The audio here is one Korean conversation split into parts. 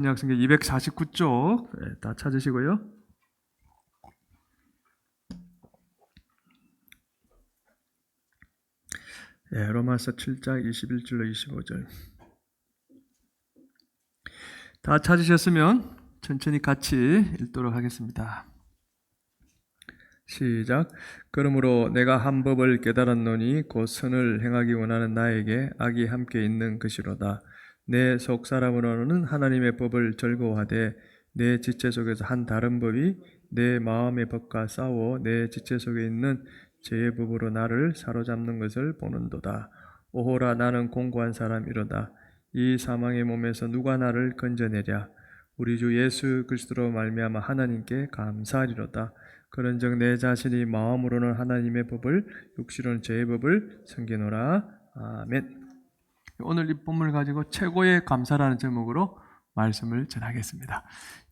신약성경 249쪽 다 찾으시고요. 로마서 7장 21절로 25절 다 찾으셨으면 천천히 같이 읽도록 하겠습니다. 시작. 그러므로 내가 한 법을 깨달았노니 곧 선을 행하기 원하는 나에게 악이 함께 있는 것이로다. 내 속사람으로는 하나님의 법을 즐거워하되 내 지체 속에서 한 다른 법이 내 마음의 법과 싸워 내 지체 속에 있는 죄의 법으로 나를 사로잡는 것을 보는도다. 오호라, 나는 공고한 사람이로다. 이 사망의 몸에서 누가 나를 건져내랴. 우리 주 예수 그리스도로 말미암아 하나님께 감사하리로다. 그런즉 내 자신이 마음으로는 하나님의 법을, 육신으로는 죄의 법을 섬기노라. 아멘. 오늘 이 본문을 가지고 최고의 감사라는 제목으로 말씀을 전하겠습니다.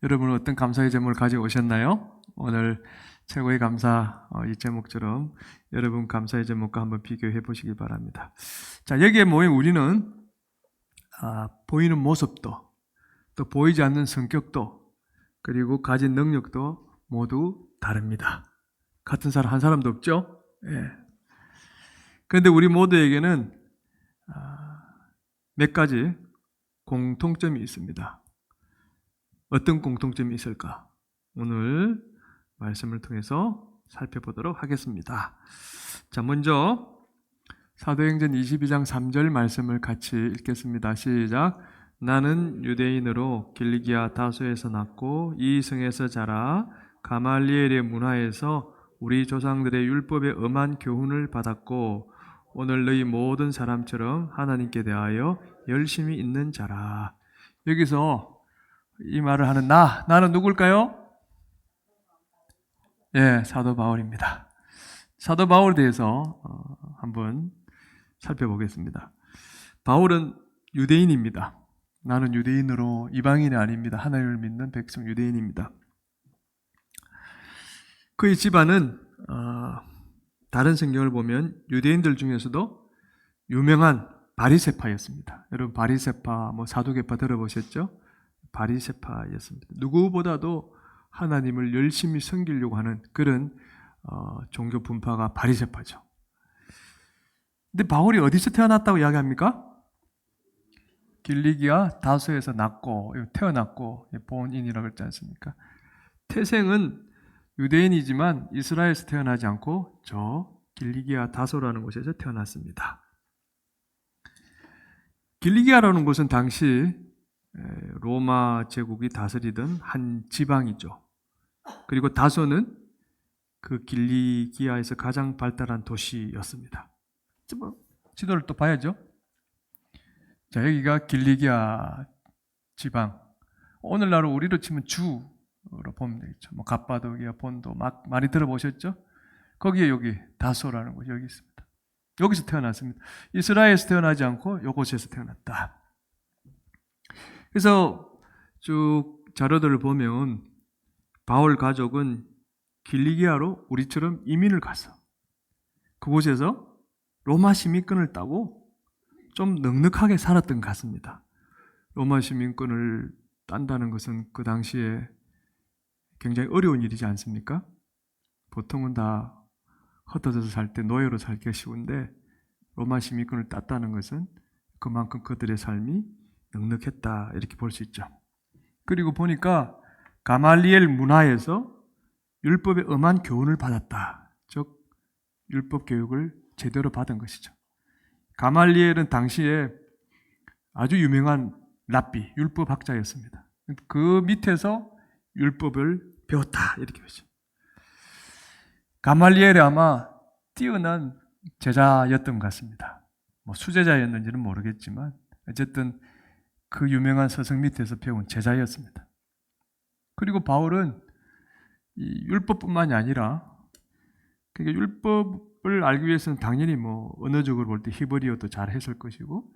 여러분은 어떤 감사의 제목을 가지고 오셨나요? 오늘 최고의 감사, 이 제목처럼 여러분 감사의 제목과 한번 비교해 보시기 바랍니다. 자, 여기에 모인 우리는 보이는 모습도, 또 보이지 않는 성격도, 그리고 가진 능력도 모두 다릅니다. 같은 사람 한 사람도 없죠? 예. 그런데 우리 모두에게는 몇 가지 공통점이 있습니다. 어떤 공통점이 있을까? 오늘 말씀을 통해서 살펴보도록 하겠습니다. 자, 먼저 사도행전 22장 3절 말씀을 같이 읽겠습니다. 시작. 나는 유대인으로 길리기아 다소에서 났고 이 성에서 자라 가말리엘의 문화에서 우리 조상들의 율법에 엄한 교훈을 받았고 오늘 너희 모든 사람처럼 하나님께 대하여 열심히 있는 자라. 여기서 이 말을 하는 나는 누굴까요? 예, 사도 바울입니다. 사도 바울에 대해서 한번 살펴보겠습니다. 바울은 유대인입니다. 나는 유대인으로 이방인이 아닙니다. 하나님을 믿는 백성 유대인입니다. 그의 집안은 다른 성경을 보면 유대인들 중에서도 유명한 바리새파였습니다. 여러분 바리새파, 사두개파 들어보셨죠? 바리새파였습니다. 누구보다도 하나님을 열심히 섬기려고 하는 그런 종교 분파가 바리새파죠. 근데 바울이 어디서 태어났다고 이야기합니까? 길리기아 다소에서 태어났고 본인이라고 그랬지 않습니까? 태생은 유대인이지만 이스라엘에서 태어나지 않고 저 길리기아 다소라는 곳에서 태어났습니다. 길리기아라는 곳은 당시 로마 제국이 다스리던 한 지방이죠. 그리고 다소는 그 길리기아에서 가장 발달한 도시였습니다. 지도를 또 봐야죠. 자, 여기가 길리기아 지방. 오늘날 우리로 치면 주로 보면 되겠죠. 갑바도기아, 본도 막 많이 들어보셨죠? 거기에 여기 다소라는 곳이 여기 있습니다. 여기서 태어났습니다. 이스라엘에서 태어나지 않고 이곳에서 태어났다. 그래서 쭉 자료들을 보면 바울 가족은 길리기아로 우리처럼 이민을 갔어. 그곳에서 로마 시민권을 따고 좀 넉넉하게 살았던 것 같습니다. 로마 시민권을 딴다는 것은 그 당시에 굉장히 어려운 일이지 않습니까? 보통은 다 흩어져서 살 때 노예로 살기가 쉬운데 로마 시민권을 땄다는 것은 그만큼 그들의 삶이 넉넉했다 이렇게 볼 수 있죠. 그리고 보니까 가말리엘 문화에서 율법에 엄한 교훈을 받았다. 즉 율법 교육을 제대로 받은 것이죠. 가말리엘은 당시에 아주 유명한 랍비, 율법학자였습니다. 그 밑에서 율법을 배웠다 이렇게 보죠. 가말리엘이 아마 뛰어난 제자였던 것 같습니다. 수제자였는지는 모르겠지만 어쨌든 그 유명한 스승 밑에서 배운 제자였습니다. 그리고 바울은 이 율법뿐만이 아니라 그러니까 율법을 알기 위해서는 당연히 언어적으로 볼 때 히브리어도 잘 했을 것이고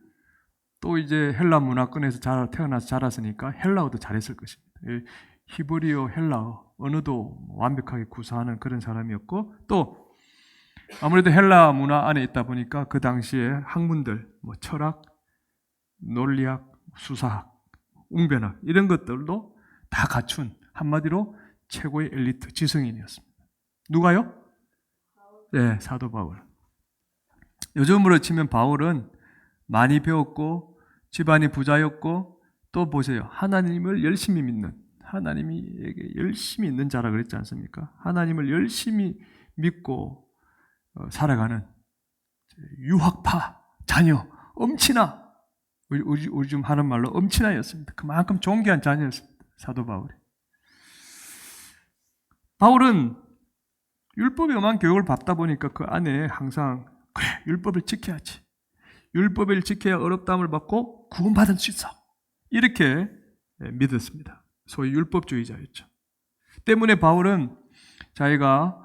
또 이제 헬라 문화권에서 태어나서 자랐으니까 헬라어도 잘했을 것입니다. 히브리어, 헬라어 언어도 완벽하게 구사하는 그런 사람이었고 또 아무래도 헬라 문화 안에 있다 보니까 그 당시에 학문들, 철학, 논리학, 수사학 웅변학 이런 것들도 다 갖춘 한마디로 최고의 엘리트 지성인이었습니다. 누가요? 네, 사도 바울. 요즘으로 치면 바울은 많이 배웠고 집안이 부자였고 또 보세요. 하나님을 열심히 믿는 하나님에게 열심히 있는 자라 그랬지 않습니까? 하나님을 열심히 믿고 살아가는 유학파 자녀 엄친아 우리 좀 하는 말로 엄친아였습니다. 그만큼 존귀한 자녀였습니다. 사도 바울이. 바울은 율법에 엄한 교육을 받다 보니까 그 안에 항상 그래 율법을 지켜야지. 율법을 지켜야 어렵다함을 받고 구원받을 수 있어. 이렇게 믿었습니다. 소위 율법주의자였죠. 때문에 바울은 자기가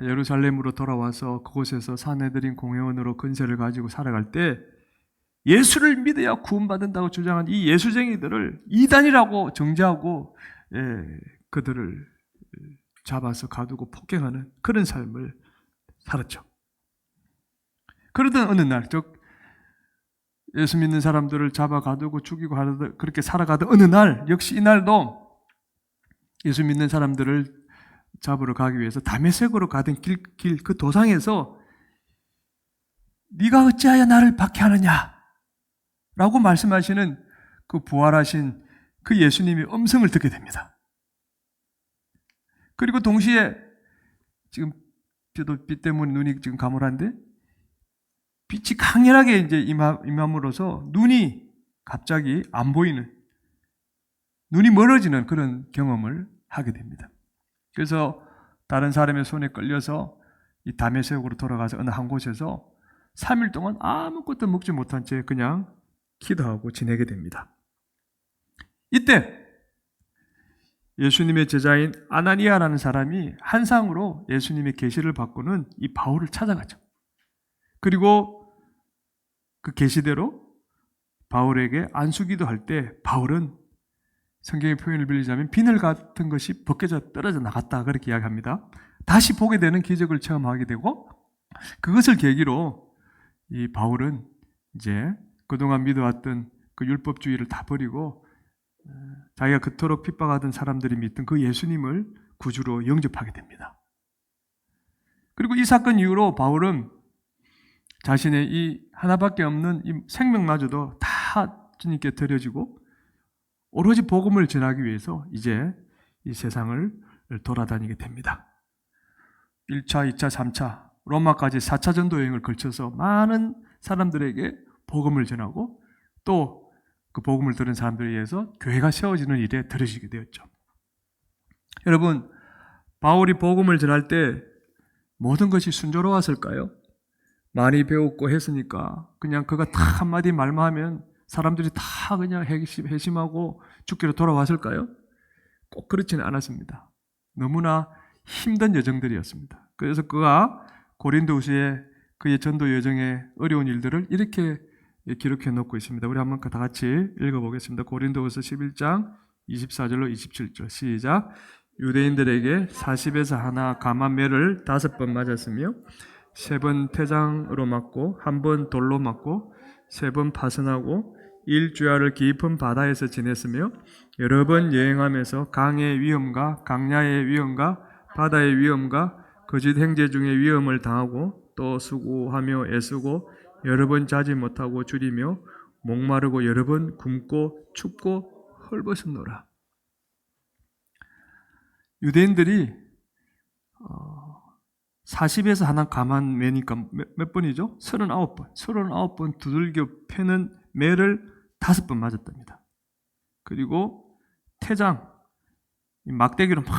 예루살렘으로 돌아와서 그곳에서 사내들인 공회원으로 근세를 가지고 살아갈 때 예수를 믿어야 구원받는다고 주장한 이 예수쟁이들을 이단이라고 정죄하고 그들을 잡아서 가두고 폭행하는 그런 삶을 살았죠. 그러던 어느 날, 즉 예수 믿는 사람들을 잡아 가두고 죽이고 하던 그렇게 살아가던 어느 날, 역시 이날도 예수 믿는 사람들을 잡으러 가기 위해서 다메섹으로 가던 길 그 도상에서 네가 어찌하여 나를 박해하느냐 라고 말씀하시는 그 부활하신 그 예수님의 음성을 듣게 됩니다. 그리고 동시에 지금 빛 때문에 눈이 지금 가물한데 빛이 강렬하게 이제 임함으로써 눈이 갑자기 안 보이는, 눈이 멀어지는 그런 경험을 하게 됩니다. 그래서 다른 사람의 손에 끌려서 이 다메섹으로 돌아가서 어느 한 곳에서 3일 동안 아무것도 먹지 못한 채 그냥 기도하고 지내게 됩니다. 이때 예수님의 제자인 아나니아라는 사람이 한상으로 예수님의 계시를 받고는 이 바울을 찾아가죠. 그리고 그 계시대로 바울에게 안수기도 할 때 바울은 성경의 표현을 빌리자면 비늘 같은 것이 벗겨져 떨어져 나갔다 그렇게 이야기합니다. 다시 보게 되는 기적을 체험하게 되고 그것을 계기로 이 바울은 이제 그동안 믿어왔던 그 율법주의를 다 버리고 자기가 그토록 핍박하던 사람들이 믿던 그 예수님을 구주로 영접하게 됩니다. 그리고 이 사건 이후로 바울은 자신의 이 하나밖에 없는 이 생명마저도 다 주님께 드려지고 오로지 복음을 전하기 위해서 이제 이 세상을 돌아다니게 됩니다. 1차, 2차, 3차, 로마까지 4차 전도 여행을 걸쳐서 많은 사람들에게 복음을 전하고 또 그 복음을 들은 사람들에 의해서 교회가 세워지는 일에 들으시게 되었죠. 여러분, 바울이 복음을 전할 때 모든 것이 순조로웠을까요? 많이 배웠고 했으니까 그냥 그가 다 한마디 말만 하면 사람들이 다 그냥 회심하고 죽기로 돌아왔을까요? 꼭 그렇지는 않았습니다. 너무나 힘든 여정들이었습니다. 그래서 그가 고린도후서에 그의 전도 여정의 어려운 일들을 이렇게 기록해 놓고 있습니다. 우리 한번 다 같이 읽어보겠습니다. 고린도후서 11장 24절로 27절 시작. 유대인들에게 40에서 하나 감한 매를 5번 맞았으며 3번 태장으로 맞고 1번 돌로 맞고 3번 파선하고 일주야를 깊은 바다에서 지냈으며 여러 번 여행하면서 강의 위험과 강야의 위험과 바다의 위험과 거짓 행제 중에 위험을 당하고 또 수고하며 애쓰고 여러 번 자지 못하고 줄이며 목마르고 여러 번 굶고 춥고 헐벗었노라. 유대인들이 40에서 하나 감한 매니까 몇 번이죠? 39번. 39번 두들겨 패는 매를 5번 맞았답니다. 그리고 태장, 막대기로 막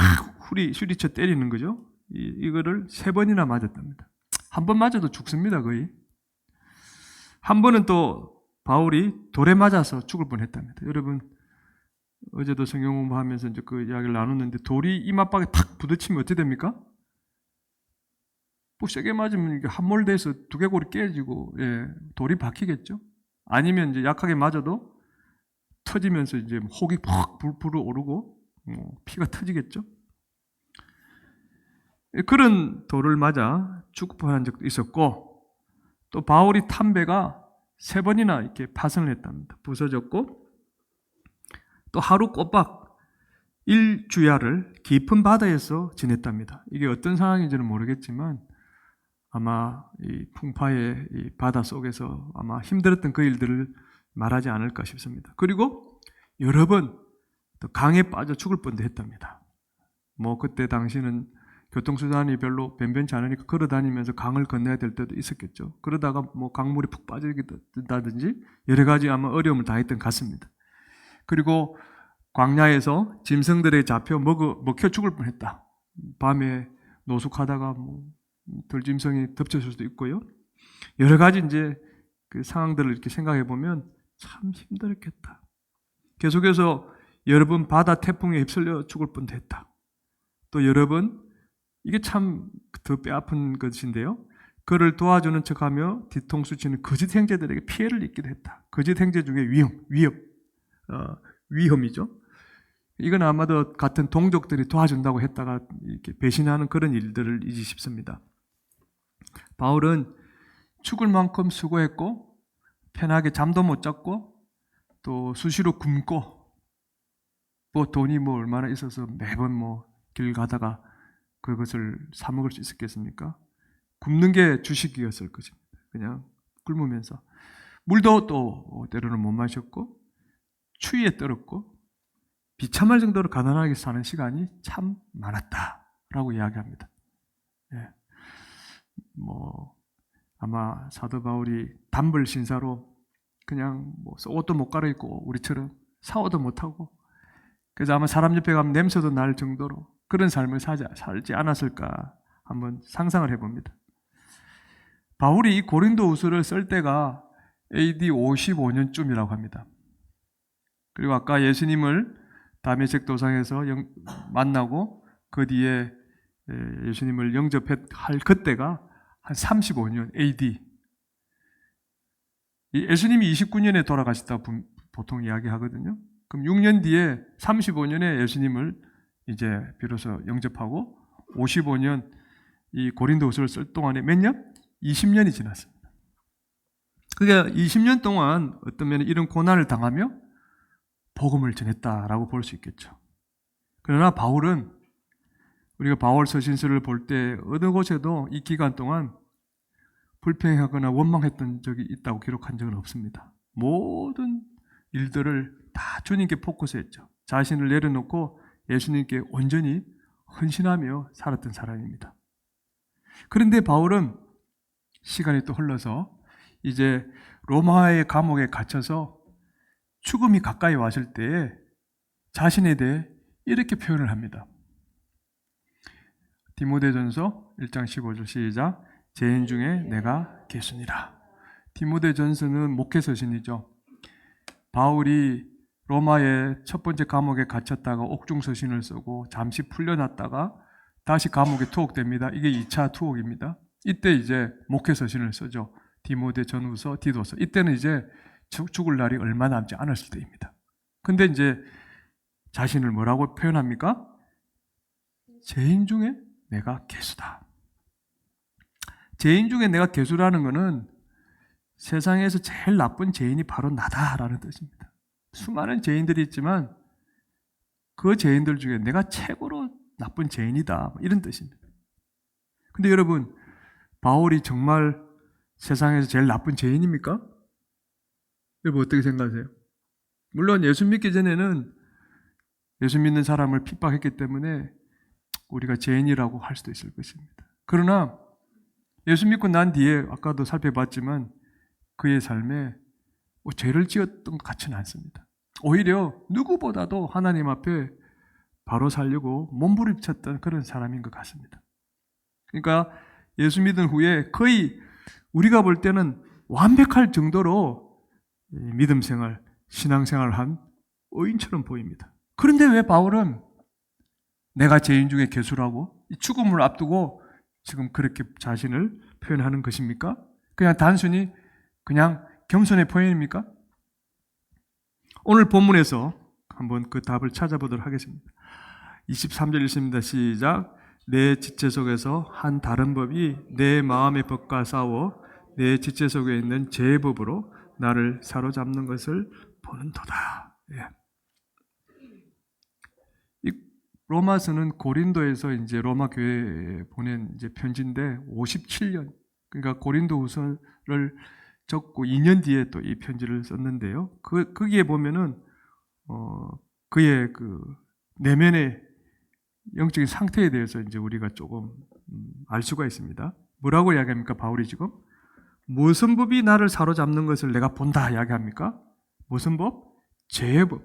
후리쳐 때리는 거죠. 이거를 3번이나 맞았답니다. 한 번 맞아도 죽습니다, 거의. 한 번은 또 바울이 돌에 맞아서 죽을 뻔했답니다. 여러분, 어제도 성경 공부하면서 이제 그 이야기를 나눴는데 돌이 이마박에 탁 부딪히면 어떻게 됩니까? 뭐 세게 맞으면 함몰돼서 두개골이 깨지고 돌이 박히겠죠. 아니면 이제 약하게 맞아도 터지면서 이제 혹이 팍 불어오르고 피가 터지겠죠. 그런 돌을 맞아 죽을 뻔한 적도 있었고 또 바울이 탄 배가 3번이나 이렇게 파선을 했답니다. 부서졌고 또 하루 꼬박 일주야를 깊은 바다에서 지냈답니다. 이게 어떤 상황인지는 모르겠지만 아마 이 풍파의 이 바다 속에서 아마 힘들었던 그 일들을 말하지 않을까 싶습니다. 그리고 여러 번 또 강에 빠져 죽을 뻔도 했답니다. 뭐 그때 당시는 교통수단이 별로 변변치 않으니까 걸어 다니면서 강을 건너야 될 때도 있었겠죠. 그러다가 뭐 강물이 푹 빠지다든지 여러 가지 아마 어려움을 당했던 것 같습니다. 그리고 광야에서 짐승들에 잡혀 먹혀 죽을 뻔했다. 밤에 노숙하다가 뭐 들짐승이 덮쳤을 수도 있고요. 여러 가지 이제 그 상황들을 이렇게 생각해 보면 참 힘들었겠다. 계속해서 여러 번 바다 태풍에 휩쓸려 죽을 뻔도 했다. 또 여러 번 이게 참 더 뼈아픈 것인데요. 그를 도와주는 척하며 뒤통수 치는 거짓 형제들에게 피해를 입기도 했다. 거짓 형제 중에 위험이죠. 이건 아마도 같은 동족들이 도와준다고 했다가 이렇게 배신하는 그런 일들을 이지 싶습니다. 바울은 죽을 만큼 수고했고 편하게 잠도 못 잤고 또 수시로 굶고 뭐 돈이 뭐 얼마나 있어서 매번 뭐 길 가다가 그것을 사 먹을 수 있었겠습니까? 굶는 게 주식이었을 것입니다. 그냥 굶으면서 물도 또 때로는 못 마셨고 추위에 떨었고 비참할 정도로 가난하게 사는 시간이 참 많았다라고 이야기합니다. 예. 뭐 아마 사도 바울이 단벌 신사로 그냥 뭐 옷도 못 갈아입고 우리처럼 샤워도 못 하고 그래서 아마 사람 옆에 가면 냄새도 날 정도로 그런 삶을 살지 않았을까 한번 상상을 해봅니다. 바울이 이 고린도후서를 쓸 때가 AD 55년쯤이라고 합니다. 그리고 아까 예수님을 다메섹 도상에서 만나고 그 뒤에 예수님을 영접할 그때가 한 35년 AD. 예수님이 29년에 돌아가셨다고 보통 이야기하거든요. 그럼 6년 뒤에 35년에 예수님을 이제 비로소 영접하고 55년 이 고린도후서를 쓸 동안에 몇 년? 20년이 지났습니다. 그러니까 20년 동안 어떤 면에 이런 고난을 당하며 복음을 전했다라고 볼 수 있겠죠. 그러나 바울은 우리가 바울 서신서를 볼 때 어느 곳에도 이 기간 동안 불평하거나 원망했던 적이 있다고 기록한 적은 없습니다. 모든 일들을 다 주님께 포커스했죠. 자신을 내려놓고 예수님께 온전히 헌신하며 살았던 사람입니다. 그런데 바울은 시간이 또 흘러서 이제 로마의 감옥에 갇혀서 죽음이 가까이 왔을 때에 자신에 대해 이렇게 표현을 합니다. 디모데전서 1장 15절 시작. 죄인 중에 내가 개수니라. 디모데전서는 목회서신이죠. 바울이 로마의 첫 번째 감옥에 gat혔다가 옥중서신을 쓰고 잠시 풀려났다가 다시 감옥에 투옥됩니다. 이게 2차 투옥입니다. 이때 이제 목회서신을 쓰죠. 디모데 전후서, 디도서. 이때는 이제 죽을 날이 얼마 남지 않았을 때입니다. 근데 이제 자신을 뭐라고 표현합니까? 죄인 중에 내가 개수다. 죄인 중에 내가 개수라는 것은 세상에서 제일 나쁜 죄인이 바로 나다라는 뜻입니다. 수많은 죄인들이 있지만 그 죄인들 중에 내가 최고로 나쁜 죄인이다 이런 뜻입니다. 근데 여러분 바울이 정말 세상에서 제일 나쁜 죄인입니까? 여러분 어떻게 생각하세요? 물론 예수 믿기 전에는 예수 믿는 사람을 핍박했기 때문에 우리가 죄인이라고 할 수도 있을 것입니다. 그러나 예수 믿고 난 뒤에 아까도 살펴봤지만 그의 삶에 죄를 지었던 것 같지는 않습니다. 오히려 누구보다도 하나님 앞에 바로 살려고 몸부림쳤던 그런 사람인 것 같습니다. 그러니까 예수 믿은 후에 거의 우리가 볼 때는 완벽할 정도로 믿음 생활, 신앙 생활을 한 의인처럼 보입니다. 그런데 왜 바울은 내가 죄인 중에 개수라고 죽음을 앞두고 지금 그렇게 자신을 표현하는 것입니까? 그냥 단순히 그냥 겸손의 표현입니까? 오늘 본문에서 한번 그 답을 찾아보도록 하겠습니다. 23절 읽습니다. 시작. 내 지체 속에서 한 다른 법이 내 마음의 법과 싸워 내 지체 속에 있는 죄의 법으로 나를 사로잡는 것을 보는도다. 예. 로마서는 고린도에서 이제 로마 교회에 보낸 이제 편지인데 57년, 그러니까 고린도후서를 적고 2년 뒤에 또 이 편지를 썼는데요. 거기에 보면은 그의 그 내면의 영적인 상태에 대해서 이제 우리가 조금 알 수가 있습니다. 뭐라고 이야기합니까? 바울이 지금 무슨 법이 나를 사로잡는 것을 내가 본다 이야기합니까? 무슨 법? 죄의 법.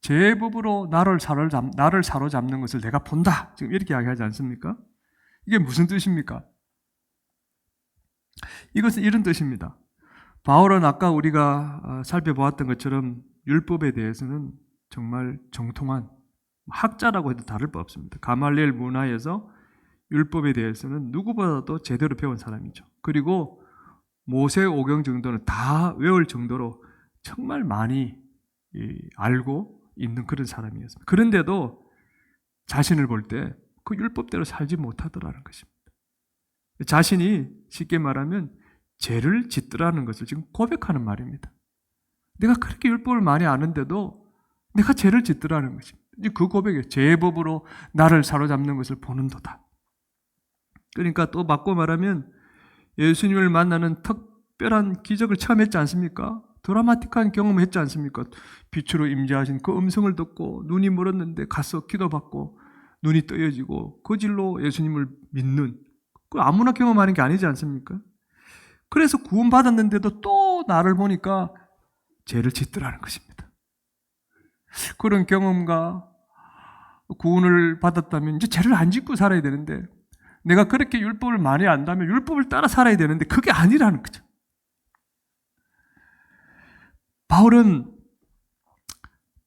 죄의 법으로 나를 사로잡는 것을 내가 본다. 지금 이렇게 이야기하지 않습니까? 이게 무슨 뜻입니까? 이것은 이런 뜻입니다. 바울은 아까 우리가 살펴보았던 것처럼 율법에 대해서는 정말 정통한 학자라고 해도 다를 바 없습니다. 가말리엘 문화에서 율법에 대해서는 누구보다도 제대로 배운 사람이죠. 그리고 모세오경 정도는 다 외울 정도로 정말 많이 알고 있는 그런 사람이었습니다. 그런데도 자신을 볼 때 그 율법대로 살지 못하더라는 것입니다. 자신이 쉽게 말하면 죄를 짓더라는 것을 지금 고백하는 말입니다. 내가 그렇게 율법을 많이 아는데도 내가 죄를 짓더라는 것입니다. 그 고백에 죄의 법으로 나를 사로잡는 것을 보는도다. 그러니까 또 바꿔 말하면 예수님을 만나는 특별한 기적을 처음 했지 않습니까? 드라마틱한 경험을 했지 않습니까? 빛으로 임재하신 그 음성을 듣고 눈이 멀었는데 가서 기도받고 눈이 떠여지고 그 길로 예수님을 믿는, 그 아무나 경험하는 게 아니지 않습니까? 그래서 구원받았는데도 또 나를 보니까 죄를 짓더라는 것입니다. 그런 경험과 구원을 받았다면 이제 죄를 안 짓고 살아야 되는데, 내가 그렇게 율법을 많이 안다면 율법을 따라 살아야 되는데 그게 아니라는 거죠. 바울은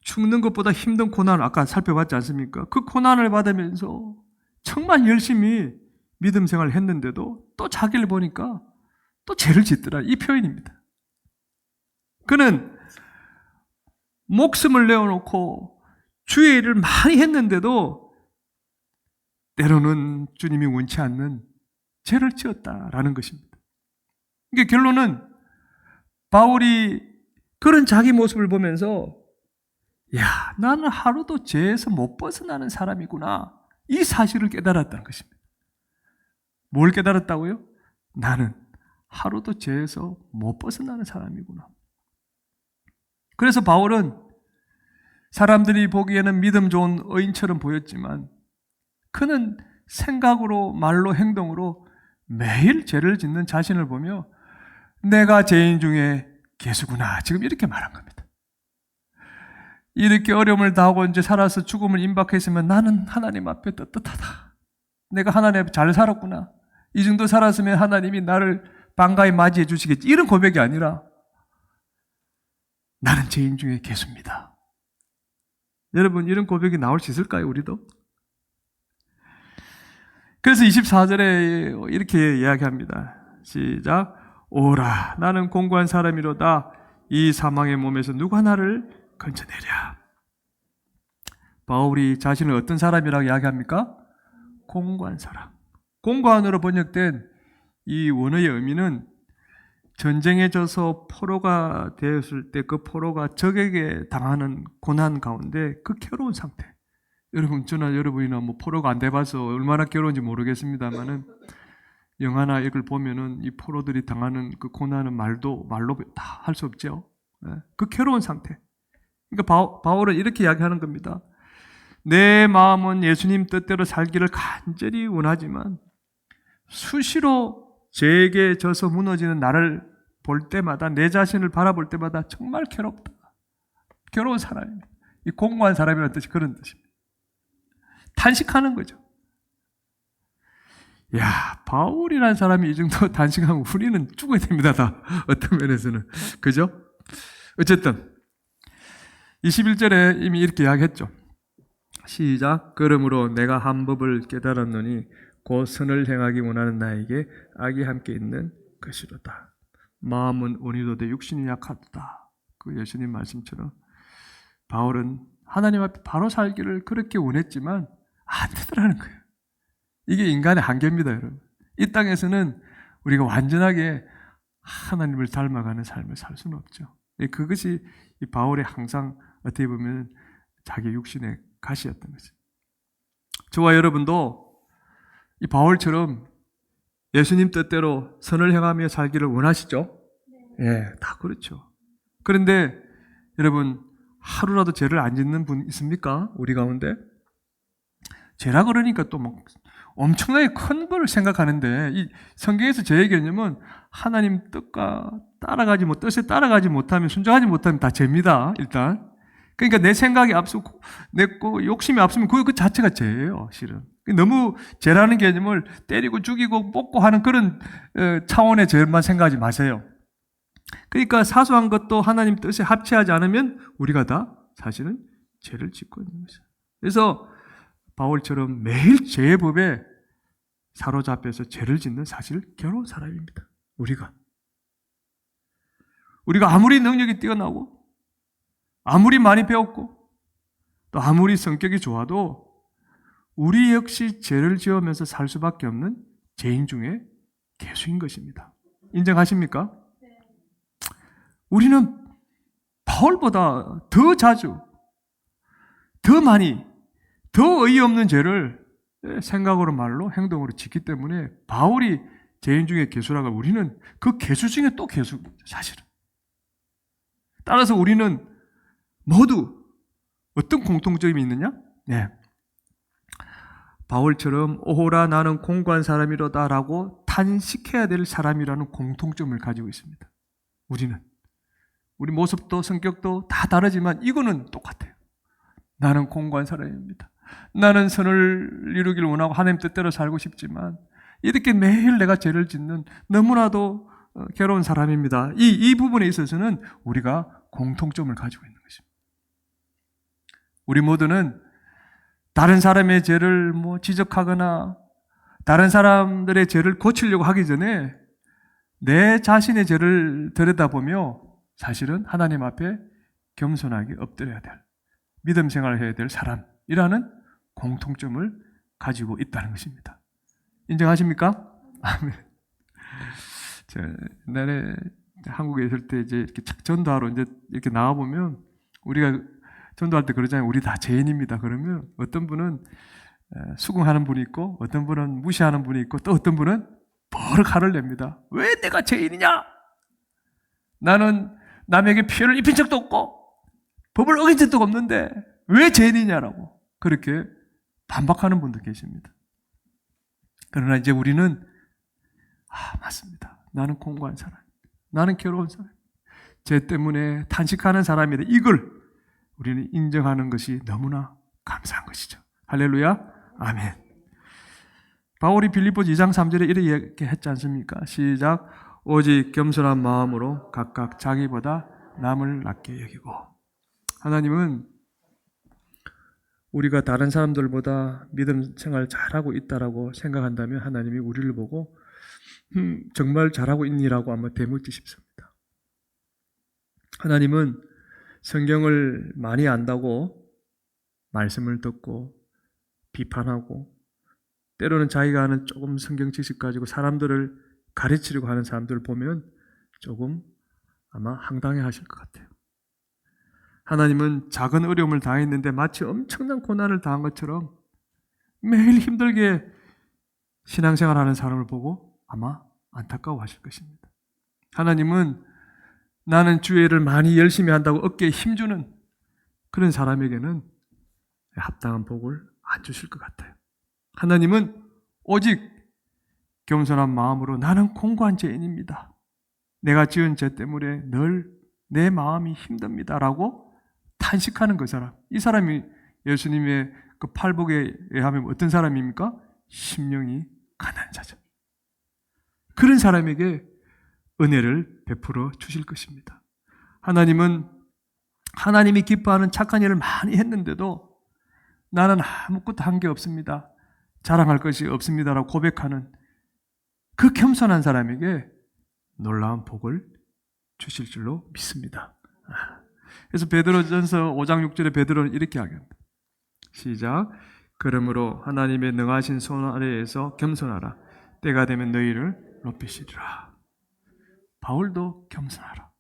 죽는 것보다 힘든 고난을 아까 살펴봤지 않습니까? 그 고난을 받으면서 정말 열심히 믿음 생활을 했는데도 또 자기를 보니까 또 죄를 짓더라. 이 표현입니다. 그는 목숨을 내어놓고 주의 일을 많이 했는데도 때로는 주님이 원치 않는 죄를 지었다라는 것입니다. 이게 결론은 바울이 그런 자기 모습을 보면서 야, 나는 하루도 죄에서 못 벗어나는 사람이구나. 이 사실을 깨달았다는 것입니다. 뭘 깨달았다고요? 나는 하루도 죄에서 못 벗어나는 사람이구나. 그래서 바울은 사람들이 보기에는 믿음 좋은 의인처럼 보였지만 그는 생각으로 말로 행동으로 매일 죄를 짓는 자신을 보며 내가 죄인 중에 괴수구나. 지금 이렇게 말한 겁니다. 이렇게 어려움을 당하고 이제 살아서 죽음을 임박했으면 나는 하나님 앞에 떳떳하다. 내가 하나님 앞에 잘 살았구나. 이 정도 살았으면 하나님이 나를 반가이 맞이해 주시겠지. 이런 고백이 아니라 나는 죄인 중에 괴수입니다. 여러분, 이런 고백이 나올 수 있을까요? 우리도? 그래서 24절에 이렇게 이야기합니다. 시작. 오라, 나는 공고한 사람이로다. 이 사망의 몸에서 누가 나를 건져내랴. 바울이 자신을 어떤 사람이라고 이야기합니까? 공고한 사람. 공고한으로 번역된 이 원어의 의미는 전쟁에 져서 포로가 되었을 때 그 포로가 적에게 당하는 고난 가운데 그 괴로운 상태. 여러분, 저나 여러분이나 뭐 포로가 안 돼봐서 얼마나 괴로운지 모르겠습니다만은 영화나 이걸 보면은 이 포로들이 당하는 그 고난은 말로 다 할 수 없죠. 그 괴로운 상태. 그러니까 바울은 이렇게 이야기하는 겁니다. 내 마음은 예수님 뜻대로 살기를 간절히 원하지만 수시로 죄에게 져서 무너지는 나를 볼 때마다, 내 자신을 바라볼 때마다 정말 괴롭다. 괴로운 사람입니다. 이 공고한 사람이라는 뜻이 그런 뜻입니다. 탄식하는 거죠. 야, 바울이라는 사람이 이 정도 단식하면 우리는 죽어야 됩니다. 다. 어떤 면에서는. 그죠? 어쨌든 21절에 이미 이렇게 이야기했죠. 시작. 그러므로 내가 한 법을 깨달았노니 곧 선을 행하기 원하는 나에게 악이 함께 있는 것이로다. 마음은 온유도되 육신이 약하다. 그 예수님 말씀처럼 바울은 하나님 앞에 바로 살기를 그렇게 원했지만 안 되더라는 거예요. 이게 인간의 한계입니다, 여러분. 이 땅에서는 우리가 완전하게 하나님을 닮아가는 삶을 살 수는 없죠. 그것이 이 바울의 항상 어떻게 보면 자기 육신의 가시였던 거죠. 저와 여러분도 이 바울처럼 예수님 뜻대로 선을 행하며 살기를 원하시죠? 예, 다 그렇죠. 그런데 여러분, 하루라도 죄를 안 짓는 분 있습니까? 우리 가운데? 죄라 그러니까 또 막 엄청나게 큰 걸 생각하는데, 이 성경에서 죄의 개념은 하나님 뜻과 뜻에 따라가지 못하면, 순종하지 못하면 다 죄입니다, 일단. 그러니까 내 생각이 앞서고, 욕심이 앞서면 그 자체가 죄예요, 실은. 너무 죄라는 개념을 때리고 죽이고 뽑고 하는 그런 차원의 죄만 생각하지 마세요. 그러니까 사소한 것도 하나님 뜻에 합치하지 않으면 우리가 다 사실은 죄를 짓고 있는 것이죠. 그래서 바울처럼 매일 죄의 법에 사로잡혀서 죄를 짓는 사실 괴로운 사람입니다. 우리가 아무리 능력이 뛰어나고 아무리 많이 배웠고 또 아무리 성격이 좋아도 우리 역시 죄를 지으면서 살 수밖에 없는 죄인 중에 괴수인 것입니다. 인정하십니까? 우리는 바울보다 더 자주, 더 많이, 더 어이없는 죄를 생각으로 말로 행동으로 짓기 때문에 바울이 죄인 중에 괴수라고 우리는 그 괴수 중에 또 괴수입니다. 사실은. 따라서 우리는 모두 어떤 공통점이 있느냐? 네. 바울처럼 오호라 나는 공고한 사람이로다라고 탄식해야 될 사람이라는 공통점을 가지고 있습니다. 우리는. 우리 모습도 성격도 다 다르지만 이거는 똑같아요. 나는 공고한 사람입니다. 나는 선을 이루기를 원하고 하나님 뜻대로 살고 싶지만 이렇게 매일 내가 죄를 짓는 너무나도 괴로운 사람입니다. 이 부분에 있어서는 우리가 공통점을 가지고 있는 것입니다. 우리 모두는 다른 사람의 죄를 지적하거나 다른 사람들의 죄를 고치려고 하기 전에 내 자신의 죄를 들여다보며 사실은 하나님 앞에 겸손하게 엎드려야 될, 믿음 생활을 해야 될 사람이라는 공통점을 가지고 있다는 것입니다. 인정하십니까? 아멘. 옛날에 한국에 있을 때 이제 이렇게 전도하러 이렇게 나와보면 우리가 전도할 때 그러잖아요. 우리 다 죄인입니다. 그러면 어떤 분은 수긍하는 분이 있고 어떤 분은 무시하는 분이 있고 또 어떤 분은 버럭 화를 냅니다. 왜 내가 죄인이냐? 나는 남에게 피해를 입힌 적도 없고 법을 어긴 적도 없는데 왜 죄인이냐라고 그렇게 반박하는 분도 계십니다. 그러나 이제 우리는 맞습니다. 나는 공고한 사람, 나는 괴로운 사람, 죄 때문에 탄식하는 사람이다. 이걸 우리는 인정하는 것이 너무나 감사한 것이죠. 할렐루야, 아멘. 바울이 빌립보서 2장 3절에 이렇게 했지 않습니까? 시작. 오직 겸손한 마음으로 각각 자기보다 남을 낮게 여기고. 하나님은 우리가 다른 사람들보다 믿음 생활 잘하고 있다라고 생각한다면 하나님이 우리를 보고 정말 잘하고 있니라고 아마 되묻지 싶습니다. 하나님은 성경을 많이 안다고 말씀을 듣고 비판하고 때로는 자기가 아는 조금 성경 지식 가지고 사람들을 가르치려고 하는 사람들을 보면 조금 아마 황당해 하실 것 같아요. 하나님은 작은 어려움을 당했는데 마치 엄청난 고난을 당한 것처럼 매일 힘들게 신앙생활하는 사람을 보고 아마 안타까워 하실 것입니다. 하나님은 나는 주의를 많이 열심히 한다고 어깨에 힘주는 그런 사람에게는 합당한 복을 안 주실 것 같아요. 하나님은 오직 겸손한 마음으로 나는 공고한 죄인입니다. 내가 지은 죄 때문에 늘 내 마음이 힘듭니다. 라고 탄식하는 그 사람. 이 사람이 예수님의 그 팔복에 의하면 어떤 사람입니까? 심령이 가난한 자죠. 그런 사람에게 은혜를 베풀어 주실 것입니다. 하나님은 하나님이 기뻐하는 착한 일을 많이 했는데도 나는 아무것도 한 게 없습니다. 자랑할 것이 없습니다라고 고백하는 그 겸손한 사람에게 놀라운 복을 주실 줄로 믿습니다. 그래서 베드로전서 5장 6절에 베드로는 이렇게 하겠습니다. 시작. 그러므로 하나님의 능하신 손 아래에서 겸손하라. 때가 되면 너희를 높이시리라. 바울도 겸손하라.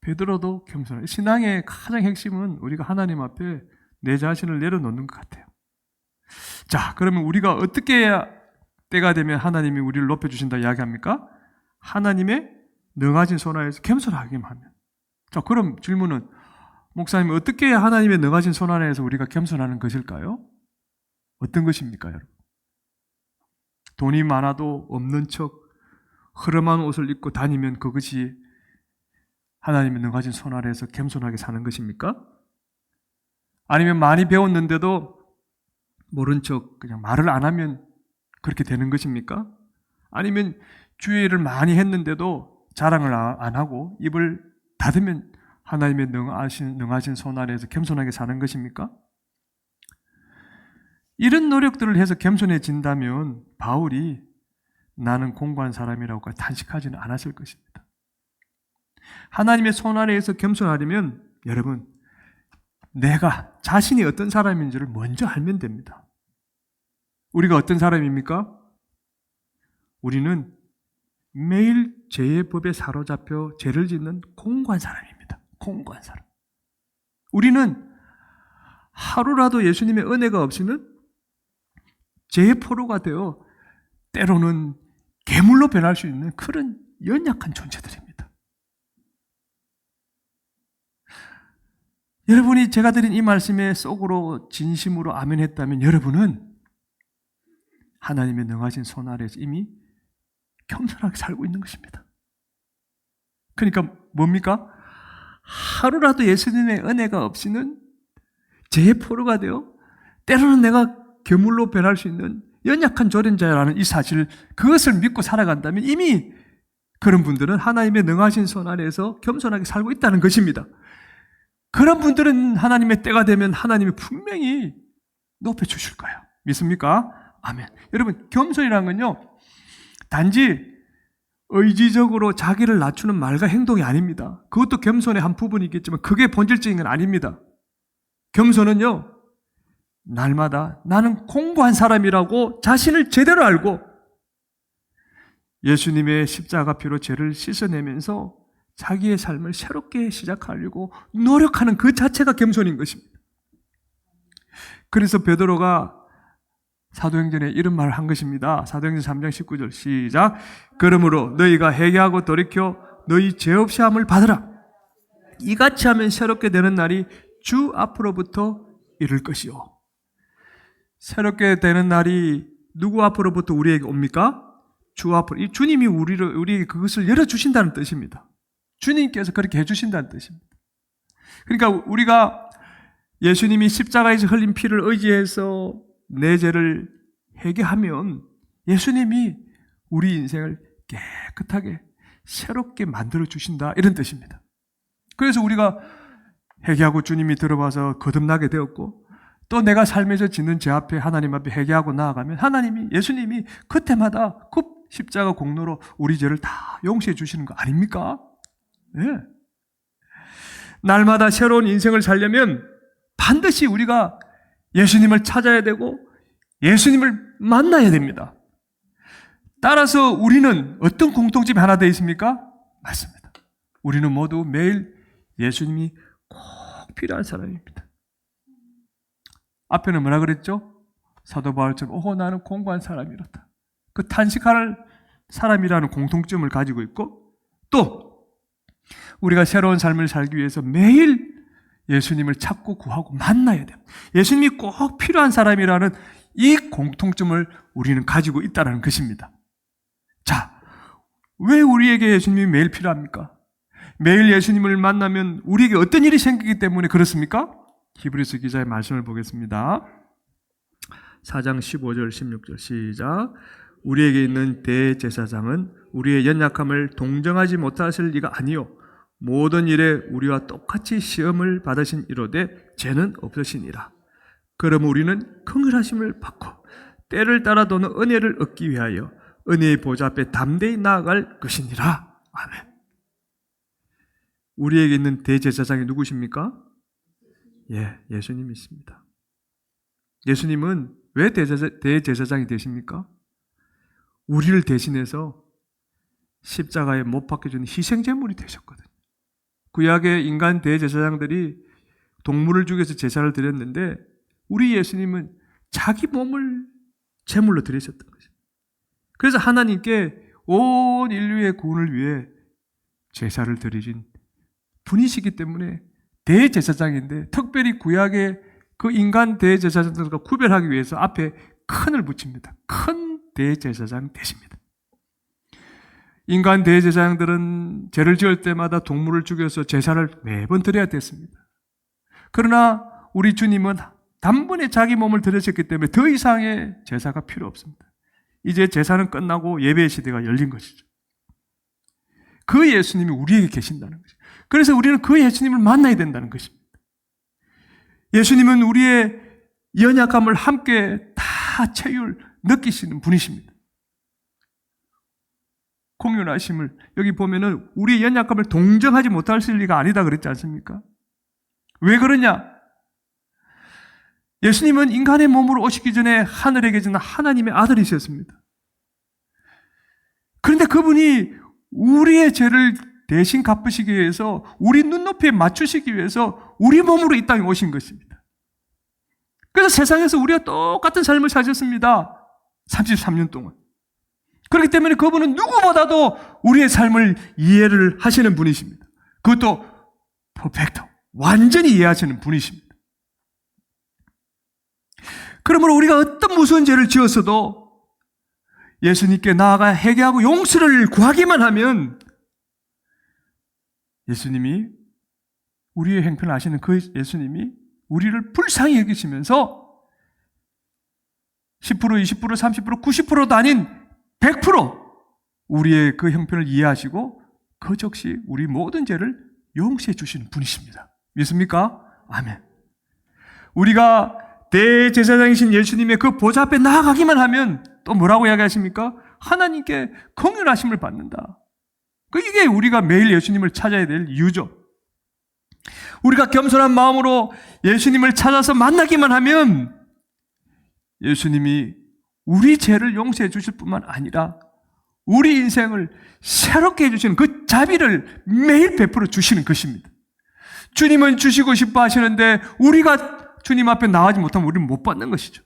베드로도 겸손하라. 신앙의 가장 핵심은 우리가 하나님 앞에 내 자신을 내려놓는 것 같아요. 자, 그러면 우리가 어떻게 해야 때가 되면 하나님이 우리를 높여주신다 이야기합니까? 하나님의 능하신 손 아래에서 겸손하기만 하면. 자, 그럼 질문은 목사님 어떻게 해야 하나님의 능하신 손 아래에서 우리가 겸손하는 것일까요? 어떤 것입니까, 여러분? 돈이 많아도 없는 척 흐름한 옷을 입고 다니면 그것이 하나님의 능하신 손 아래에서 겸손하게 사는 것입니까? 아니면 많이 배웠는데도 모른 척 그냥 말을 안 하면 그렇게 되는 것입니까? 아니면 주의를 많이 했는데도 자랑을 안 하고 입을 닫으면 하나님의 능하신 손 아래에서 겸손하게 사는 것입니까? 이런 노력들을 해서 겸손해진다면 바울이 나는 공고한 사람이라고 탄식하지는 않았을 것입니다. 하나님의 손 아래에서 겸손하려면 여러분 내가 자신이 어떤 사람인지를 먼저 알면 됩니다. 우리가 어떤 사람입니까? 우리는 매일 죄의 법에 사로잡혀 죄를 짓는 공고한 사람입니다. 공고한 사람. 우리는 하루라도 예수님의 은혜가 없이는 죄의 포로가 되어 때로는 괴물로 변할 수 있는 그런 연약한 존재들입니다. 여러분이 제가 드린 이 말씀에 속으로 진심으로 아멘했다면 여러분은 하나님의 능하신 손 아래에서 이미 겸손하게 살고 있는 것입니다. 그러니까 뭡니까? 하루라도 예수님의 은혜가 없이는 죄의 포로가 되어 때로는 내가 괴물로 변할 수 있는 연약한 조련자라는 이 사실, 그것을 믿고 살아간다면 이미 그런 분들은 하나님의 능하신 손 아래에서 겸손하게 살고 있다는 것입니다. 그런 분들은 하나님의 때가 되면 하나님이 분명히 높여주실 거예요. 믿습니까? 아멘. 여러분, 겸손이라는 건요, 단지 의지적으로 자기를 낮추는 말과 행동이 아닙니다. 그것도 겸손의 한 부분이겠지만 그게 본질적인 건 아닙니다. 겸손은요, 날마다 나는 공고한 사람이라고 자신을 제대로 알고 예수님의 십자가 피로 죄를 씻어내면서 자기의 삶을 새롭게 시작하려고 노력하는 그 자체가 겸손인 것입니다. 그래서 베드로가 사도행전에 이런 말을 한 것입니다. 사도행전 3장 19절 시작. 그러므로 너희가 회개하고 돌이켜 너희 죄 없이 함을 받으라. 이같이 하면 새롭게 되는 날이 주 앞으로부터 이를 것이요. 새롭게 되는 날이 누구 앞으로부터 우리에게 옵니까? 주 앞으로. 이 주님이 우리에게 그것을 열어주신다는 뜻입니다. 주님께서 그렇게 해주신다는 뜻입니다. 그러니까 우리가 예수님이 십자가에서 흘린 피를 의지해서 내 죄를 회개하면 예수님이 우리 인생을 깨끗하게 새롭게 만들어 주신다, 이런 뜻입니다. 그래서 우리가 회개하고 주님이 들어와서 거듭나게 되었고, 또 내가 삶에서 짓는 죄 앞에 하나님 앞에 회개하고 나아가면 하나님이, 예수님이 그때마다 그 십자가 공로로 우리 죄를 다 용서해 주시는 거 아닙니까? 네. 날마다 새로운 인생을 살려면 반드시 우리가 예수님을 찾아야 되고 예수님을 만나야 됩니다. 따라서 우리는 어떤 공통점이 하나 되어 있습니까? 맞습니다. 우리는 모두 매일 예수님이 꼭 필요한 사람입니다. 앞에는 뭐라 그랬죠? 사도 바울처럼 오호 나는 공고한 사람이로다. 그 탄식할 사람이라는 공통점을 가지고 있고, 또 우리가 새로운 삶을 살기 위해서 매일 예수님을 찾고 구하고 만나야 돼요. 예수님이 꼭 필요한 사람이라는 이 공통점을 우리는 가지고 있다는 것입니다. 자, 왜 우리에게 예수님이 매일 필요합니까? 매일 예수님을 만나면 우리에게 어떤 일이 생기기 때문에 그렇습니까? 히브리서 기자의 말씀을 보겠습니다. 4장 15절 16절 시작. 우리에게 있는 대제사장은 우리의 연약함을 동정하지 못하실 리가 아니요 모든 일에 우리와 똑같이 시험을 받으신 이로되 죄는 없으시니라. 그럼 우리는 긍휼하심을 받고 때를 따라 도는 은혜를 얻기 위하여 은혜의 보좌 앞에 담대히 나아갈 것이니라. 아멘. 우리에게 있는 대제사장이 누구십니까? 예수님이십니다. 예수님은 왜 대제사장이 되십니까? 우리를 대신해서 십자가에 못 박혀준 희생제물이 되셨거든요. 구약의 인간 대제사장들이 동물을 죽여서 제사를 드렸는데 우리 예수님은 자기 몸을 제물로 드리셨던 것입니다. 그래서 하나님께 온 인류의 구원을 위해 제사를 드리신 분이시기 때문에 대제사장인데, 특별히 구약의 그 인간 대제사장들과 구별하기 위해서 앞에 큰을 붙입니다. 큰 대제사장 되십니다. 인간 대제사장들은 죄를 지을 때마다 동물을 죽여서 제사를 매번 드려야 됐습니다. 그러나 우리 주님은 단번에 자기 몸을 드리셨기 때문에 더 이상의 제사가 필요 없습니다. 이제 제사는 끝나고 예배의 시대가 열린 것이죠. 그 예수님이 우리에게 계신다는 것이죠. 그래서 우리는 그 예수님을 만나야 된다는 것입니다. 예수님은 우리의 연약함을 함께 다 느끼시는 분이십니다. 공연하심을, 여기 보면은 우리의 연약함을 동정하지 못할 리가 아니다 그랬지 않습니까? 왜 그러냐? 예수님은 인간의 몸으로 오시기 전에 하늘에 계신 하나님의 아들이셨습니다. 그런데 그분이 우리의 죄를 대신 갚으시기 위해서, 우리 눈높이에 맞추시기 위해서 우리 몸으로 이 땅에 오신 것입니다. 그래서 세상에서 우리가 똑같은 삶을 사셨습니다. 33년 동안. 그렇기 때문에 그분은 누구보다도 우리의 삶을 이해를 하시는 분이십니다. 그것도 퍼펙트, 완전히 이해하시는 분이십니다. 그러므로 우리가 어떤 무서운 죄를 지었어도 예수님께 나아가 회개하고 용서를 구하기만 하면 예수님이, 우리의 형편을 아시는 그 예수님이 우리를 불쌍히 여기시면서 10%, 20%, 30%, 90%도 아닌 100% 우리의 그 형편을 이해하시고 그 즉시 우리 모든 죄를 용서해 주시는 분이십니다. 믿습니까? 아멘. 우리가 대제사장이신 예수님의 그 보좌 앞에 나아가기만 하면 또 뭐라고 이야기하십니까? 하나님께 긍휼하심을 받는다. 이게 우리가 매일 예수님을 찾아야 될 이유죠. 우리가 겸손한 마음으로 예수님을 찾아서 만나기만 하면 예수님이 우리 죄를 용서해 주실 뿐만 아니라 우리 인생을 새롭게 해주시는 그 자비를 매일 베풀어 주시는 것입니다. 주님은 주시고 싶어 하시는데 우리가 주님 앞에 나가지 못하면 우리는 못 받는 것이죠.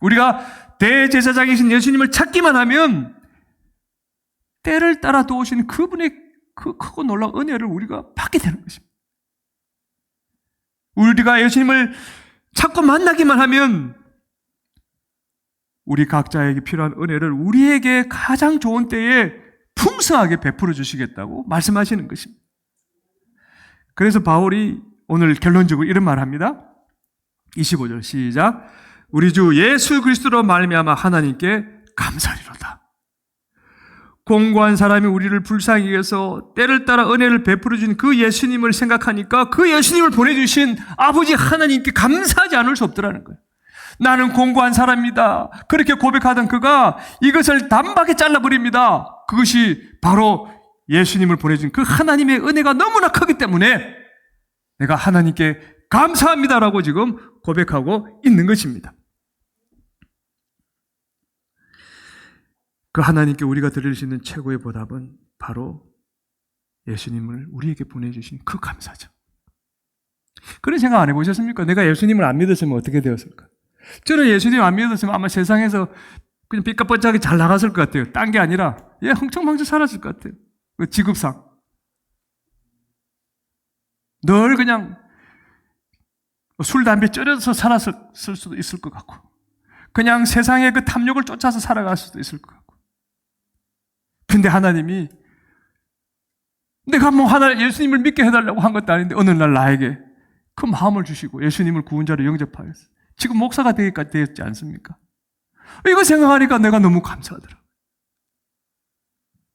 우리가 대제사장이신 예수님을 찾기만 하면 때를 따라 도우시는 그분의 그 크고 놀라운 은혜를 우리가 받게 되는 것입니다. 우리가 예수님을 찾고 만나기만 하면 우리 각자에게 필요한 은혜를 우리에게 가장 좋은 때에 풍성하게 베풀어 주시겠다고 말씀하시는 것입니다. 그래서 바울이 오늘 결론적으로 이런 말을 합니다. 25절 시작. 우리 주 예수 그리스도로 말미암아 하나님께 감사리로다. 공고한 사람이 우리를 불쌍히 여겨서 때를 따라 은혜를 베풀어 준 그 예수님을 생각하니까 그 예수님을 보내주신 아버지 하나님께 감사하지 않을 수 없더라는 거예요. 나는 공고한 사람입니다. 그렇게 고백하던 그가 이것을 단박에 잘라버립니다. 그것이 바로 예수님을 보내준 그 하나님의 은혜가 너무나 크기 때문에 내가 하나님께 감사합니다라고 지금 고백하고 있는 것입니다. 그 하나님께 우리가 드릴 수 있는 최고의 보답은 바로 예수님을 우리에게 보내주신 그 감사죠. 그런 생각 안 해보셨습니까? 내가 예수님을 안 믿었으면 어떻게 되었을까? 저는 예수님 안 믿었으면 아마 세상에서 그냥 삐까뻔쩍하게 잘 나갔을 것 같아요. 딴 게 아니라 흥청망청 살았을 것 같아요. 그 직업상. 늘 그냥 술, 담배 쩔여서 살았을 수도 있을 것 같고 그냥 세상의 그 탐욕을 쫓아서 살아갈 수도 있을 것 같고 근데 하나님이 내가 예수님을 믿게 해달라고 한 것도 아닌데 어느 날 나에게 그 마음을 주시고 예수님을 구원자로 영접하였어요. 지금 목사가 되기까지 되었지 않습니까? 이거 생각하니까 내가 너무 감사하더라고요.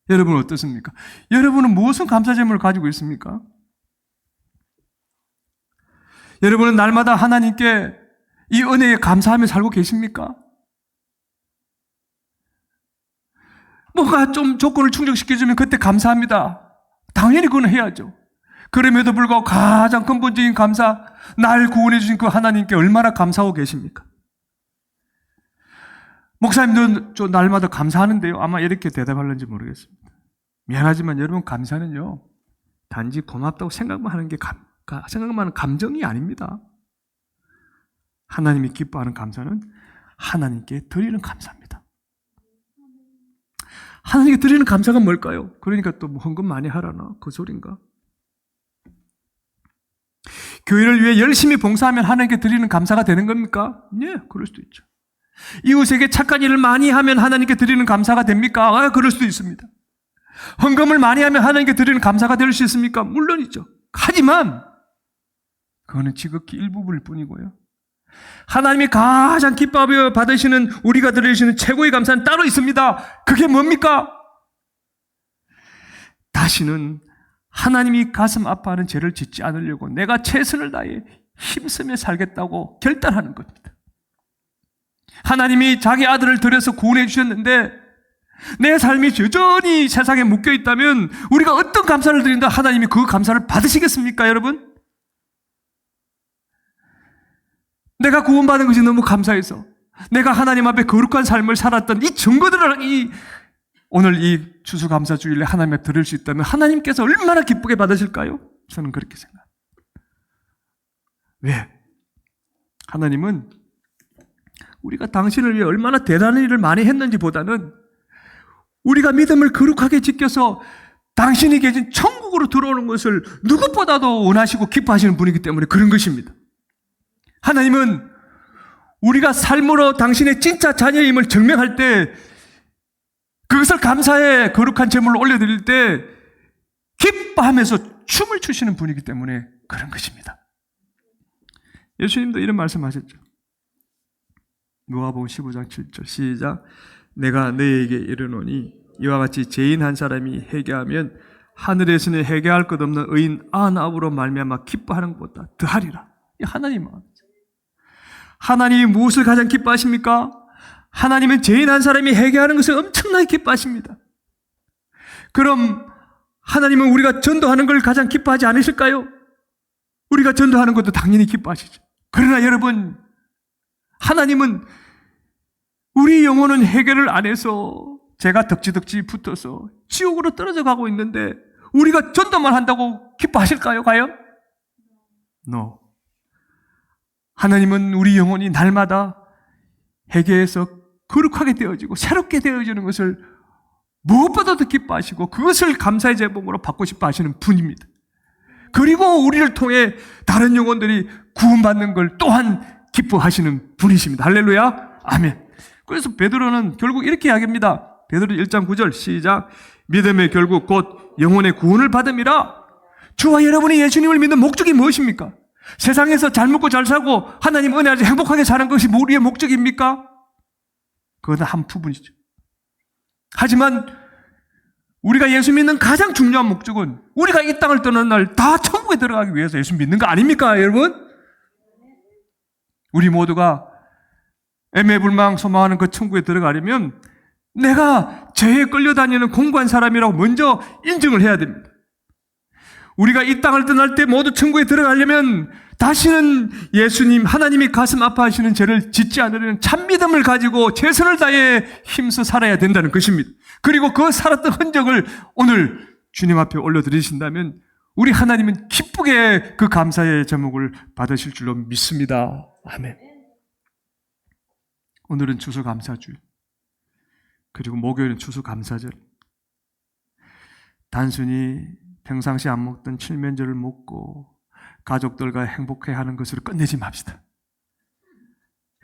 여러분 어떻습니까? 여러분은 무슨 감사제물을 가지고 있습니까? 여러분은 날마다 하나님께 이 은혜에 감사하며 살고 계십니까? 뭐가 좀 조건을 충족시켜주면 그때 감사합니다. 당연히 그건 해야죠. 그럼에도 불구하고 가장 근본적인 감사, 날 구원해 주신 그 하나님께 얼마나 감사하고 계십니까? 목사님도 저 날마다 감사하는데요. 아마 이렇게 대답할는지 모르겠습니다. 미안하지만 여러분 감사는요. 단지 고맙다고 생각만 하는 감정이 아닙니다. 하나님이 기뻐하는 감사는 하나님께 드리는 감사입니다. 하나님께 드리는 감사가 뭘까요? 그러니까 또 헌금 많이 하라나? 그 소린가? 교회를 위해 열심히 봉사하면 하나님께 드리는 감사가 되는 겁니까? 네, 그럴 수도 있죠. 이웃에게 착한 일을 많이 하면 하나님께 드리는 감사가 됩니까? 그럴 수도 있습니다. 헌금을 많이 하면 하나님께 드리는 감사가 될 수 있습니까? 물론이죠. 하지만 그거는 지극히 일부분일 뿐이고요. 하나님이 가장 기뻐하며 받으시는, 우리가 드리시는 최고의 감사는 따로 있습니다. 그게 뭡니까? 다시는 하나님이 가슴 아파하는 죄를 짓지 않으려고 내가 최선을 다해 힘쓰며 살겠다고 결단하는 겁니다. 하나님이 자기 아들을 들여서 구원해 주셨는데 내 삶이 여전히 세상에 묶여 있다면 우리가 어떤 감사를 드린다 하나님이 그 감사를 받으시겠습니까, 여러분? 내가 구원받은 것이 너무 감사해서 내가 하나님 앞에 거룩한 삶을 살았던 이 증거들을 오늘 이 추수감사주일에 하나님 앞에 드릴 수 있다면 하나님께서 얼마나 기쁘게 받으실까요? 저는 그렇게 생각합니다. 왜? 하나님은 우리가 당신을 위해 얼마나 대단한 일을 많이 했는지 보다는 우리가 믿음을 거룩하게 지켜서 당신이 계신 천국으로 들어오는 것을 누구보다도 원하시고 기뻐하시는 분이기 때문에 그런 것입니다. 하나님은 우리가 삶으로 당신의 진짜 자녀임을 증명할 때 그것을 감사의 거룩한 제물로 올려드릴 때 기뻐하면서 춤을 추시는 분이기 때문에 그런 것입니다. 예수님도 이런 말씀하셨죠. 누가복음 15장 7절 시작. 내가 너희에게 이르노니 이와 같이 죄인 한 사람이 회개하면 하늘에서는 회개할 것 없는 의인 99으로 말미암아 기뻐하는 것보다 더하리라. 이 하나님 마음이죠. 하나님이 무엇을 가장 기뻐하십니까? 하나님은 죄인 한 사람이 회개하는 것을 엄청나게 기뻐하십니다. 그럼 하나님은 우리가 전도하는 걸 가장 기뻐하지 않으실까요? 우리가 전도하는 것도 당연히 기뻐하시죠. 그러나 여러분, 하나님은 우리 영혼은 회개를 안 해서 죄가 덕지덕지 붙어서 지옥으로 떨어져 가고 있는데 우리가 전도만 한다고 기뻐하실까요, 과연? No. 하나님은 우리 영혼이 날마다 회개해서 거룩하게 되어지고 새롭게 되어지는 것을 무엇보다도 기뻐하시고 그것을 감사의 제목으로 받고 싶어 하시는 분입니다. 그리고 우리를 통해 다른 영혼들이 구원받는 걸 또한 기뻐하시는 분이십니다. 할렐루야. 아멘. 그래서 베드로는 결국 이렇게 이야기합니다. 베드로 1장 9절 시작. 믿음의 결국 곧 영혼의 구원을 받음이라. 저와 여러분이 예수님을 믿는 목적이 무엇입니까? 세상에서 잘 먹고 잘 살고 하나님 은혜 아래 행복하게 사는 것이 우리의 목적입니까? 그건 한 부분이죠. 하지만 우리가 예수 믿는 가장 중요한 목적은 우리가 이 땅을 떠나는 날 다 천국에 들어가기 위해서 예수 믿는 거 아닙니까, 여러분? 우리 모두가 애매불망 소망하는 그 천국에 들어가려면 내가 죄에 끌려다니는 공고한 사람이라고 먼저 인정을 해야 됩니다. 우리가 이 땅을 떠날 때 모두 천국에 들어가려면 다시는 예수님, 하나님이 가슴 아파하시는 죄를 짓지 않으려는 참믿음을 가지고 최선을 다해 힘써 살아야 된다는 것입니다. 그리고 그 살았던 흔적을 오늘 주님 앞에 올려드리신다면 우리 하나님은 기쁘게 그 감사의 제목을 받으실 줄로 믿습니다. 아멘. 오늘은 추수감사주일, 그리고 목요일은 추수감사절. 단순히 평상시 안 먹던 칠면조를 먹고 가족들과 행복해하는 것으로 끝내지 맙시다.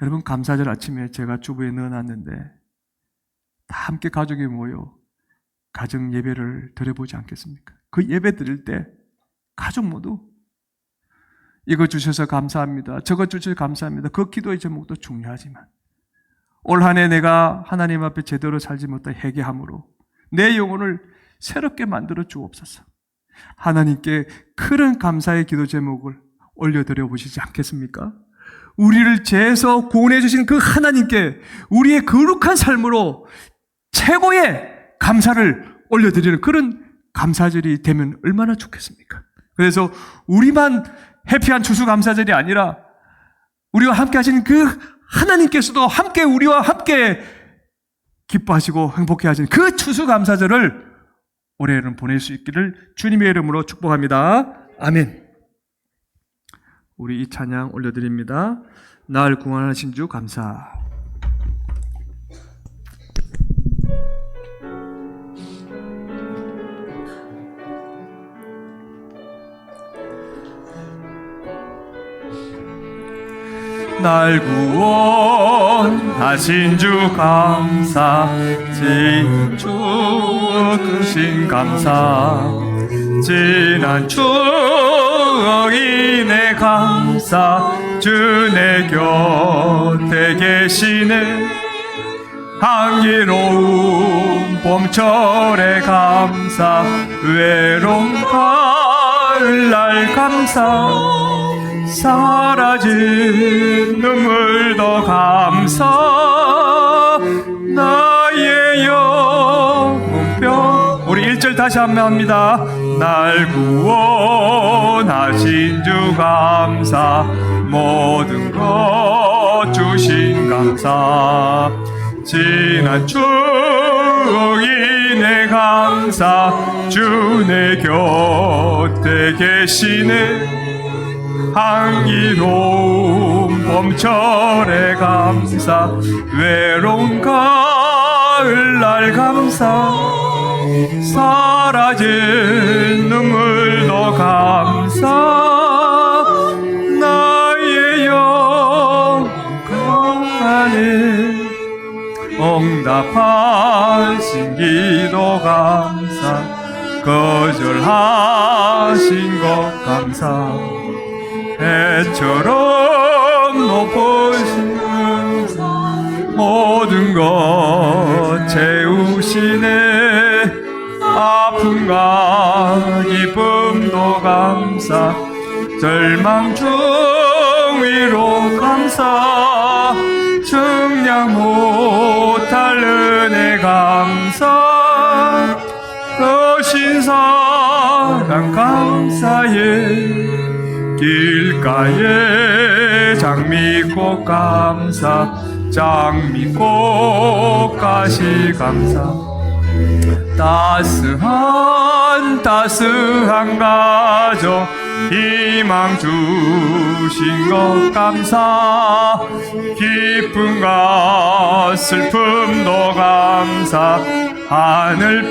여러분, 감사절 아침에 제가 주부에 넣어놨는데 다 함께 가족이 모여 가정 예배를 드려보지 않겠습니까? 그 예배 드릴 때 가족 모두 이거 주셔서 감사합니다, 저거 주셔서 감사합니다, 그 기도의 제목도 중요하지만 올 한 해 내가 하나님 앞에 제대로 살지 못해 회개함으로 내 영혼을 새롭게 만들어 주옵소서. 하나님께 큰 감사의 기도 제목을 올려드려 보시지 않겠습니까? 우리를 죄에서 구원해 주신 그 하나님께 우리의 거룩한 삶으로 최고의 감사를 올려드리는 그런 감사절이 되면 얼마나 좋겠습니까? 그래서 우리만 해피한 추수감사절이 아니라 우리와 함께 하신 그 하나님께서도 함께 우리와 함께 기뻐하시고 행복해 하시는 그 추수감사절을 올해는 보낼 수 있기를 주님의 이름으로 축복합니다. 아멘. 우리 이 찬양 올려드립니다. 날 구원하신 주 감사. 날 구원하신 주 감사. 주 크신 감사. 지난 추억이 내 감사. 주 내 곁에 계시네. 향기로운 봄철의 감사. 외로운 가을날 감사. 사라진 눈물도 감사. 나의 영혼뼈. 우리 1절 다시 한번 합니다. 날 구원하신 주 감사. 모든 것 주신 감사. 지난 추억이 내 감사. 주 내 곁에 계시네. 향기로운 봄철의 감사. 외로운 가을날 감사. 사라진 눈물도 감사. 나의 영광하네. 응답하신 기도 감사. 거절하신 것 감사. 해처럼 높으신 모든 것 채우시네. 아픔과 기쁨도 감사. 절망 중 위로 감사. 증량 못할 은혜 감사. 크신 사랑 감사해. 길가에 장미꽃 감사. 장미꽃 가시 감사. 따스한 가족 희망 주신 것 감사. 기쁨과 슬픔도 감사. 하늘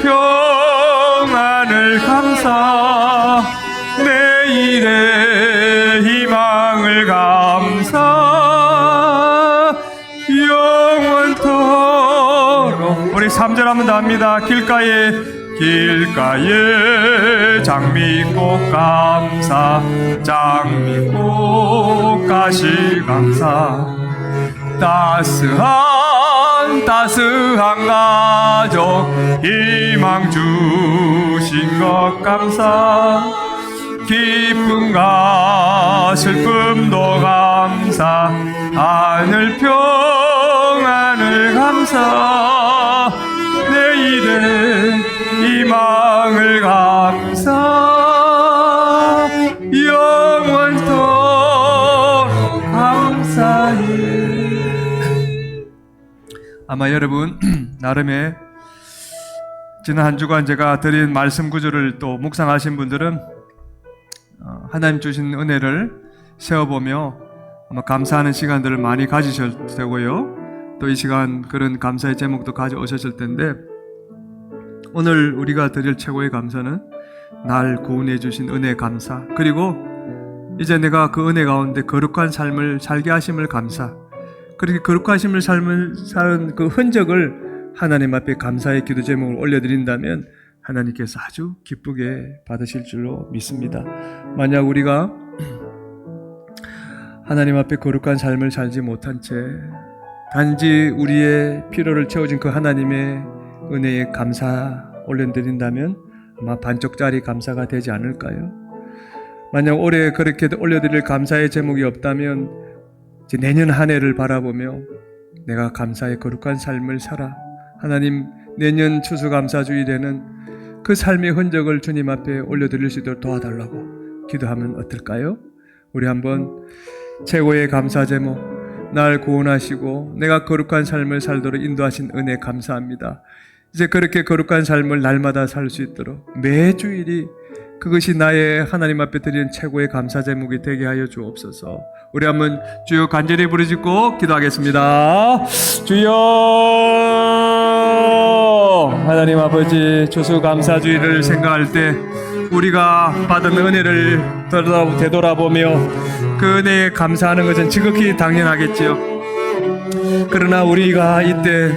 평안을 감사. 내일의 희망을 감사. 영원토록. 우리 3절 한번 더 합니다. 길가에 장미꽃 감사. 장미꽃 가시 감사. 따스한 가족 희망 주신 것 감사. 기쁨과 슬픔도 감사. 하늘 평안을 감사. 내일의 희망을 감사. 영원토록 감사해. 아마 여러분 나름의 지난 한 주간 제가 드린 말씀 구조를 또 묵상하신 분들은 하나님 주신 은혜를 세어보며 아마 감사하는 시간들을 많이 가지실 테고요. 또 이 시간 그런 감사의 제목도 가져오셨을 텐데, 오늘 우리가 드릴 최고의 감사는 날 구원해 주신 은혜 감사, 그리고 이제 내가 그 은혜 가운데 거룩한 삶을 살게 하심을 감사. 그렇게 거룩하심을 사는 그 흔적을 하나님 앞에 감사의 기도 제목을 올려드린다면 하나님께서 아주 기쁘게 받으실 줄로 믿습니다. 만약 우리가 하나님 앞에 거룩한 삶을 살지 못한 채 단지 우리의 필요를 채워준 그 하나님의 은혜에 감사 올려드린다면 아마 반쪽짜리 감사가 되지 않을까요? 만약 올해 그렇게 올려드릴 감사의 제목이 없다면 이제 내년 한 해를 바라보며 내가 감사의 거룩한 삶을 살아 하나님 내년 추수감사주일에는 그 삶의 흔적을 주님 앞에 올려드릴 수 있도록 도와달라고 기도하면 어떨까요? 우리 한번 최고의 감사 제목, 날 구원하시고 내가 거룩한 삶을 살도록 인도하신 은혜 감사합니다. 이제 그렇게 거룩한 삶을 날마다 살 수 있도록 매주일이 그것이 나의 하나님 앞에 드리는 최고의 감사 제목이 되게 하여 주옵소서. 우리 한번 주여 간절히 부르짖고 기도하겠습니다. 주여, 하나님 아버지, 추수감사주의를 생각할 때 우리가 받은 은혜를 되돌아보며 그 은혜에 감사하는 것은 지극히 당연하겠지요. 그러나 우리가 이때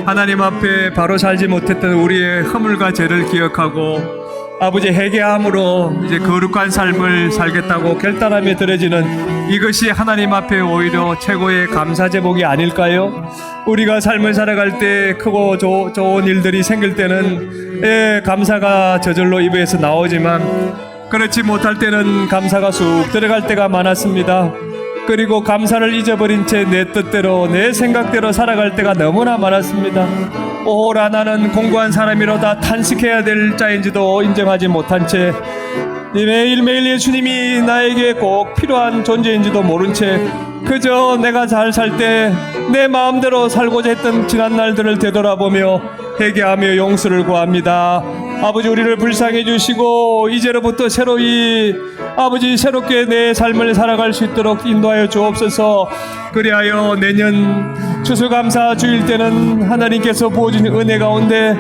하나님 앞에 바로 살지 못했던 우리의 허물과 죄를 기억하고 아버지 회개함으로 이제 거룩한 삶을 살겠다고 결단하며 드려지는 이것이 하나님 앞에 오히려 최고의 감사 제목이 아닐까요? 우리가 삶을 살아갈 때 크고 좋은 일들이 생길 때는 감사가 저절로 입에서 나오지만 그렇지 못할 때는 감사가 쑥 들어갈 때가 많았습니다. 그리고 감사를 잊어버린 채 내 뜻대로 내 생각대로 살아갈 때가 너무나 많았습니다. 오라 나는 공고한 사람이로다 탄식해야 될 자인지도 인정하지 못한 채 매일매일 예수님이 나에게 꼭 필요한 존재인지도 모른 채 그저 내가 잘 살 때 내 마음대로 살고자 했던 지난 날들을 되돌아보며 회개하며 용서를 구합니다. 아버지, 우리를 불쌍해 주시고 이제로부터 아버지 새롭게 내 삶을 살아갈 수 있도록 인도하여 주옵소서. 그리하여 내년 추수감사 주일 때는 하나님께서 부어주신 은혜 가운데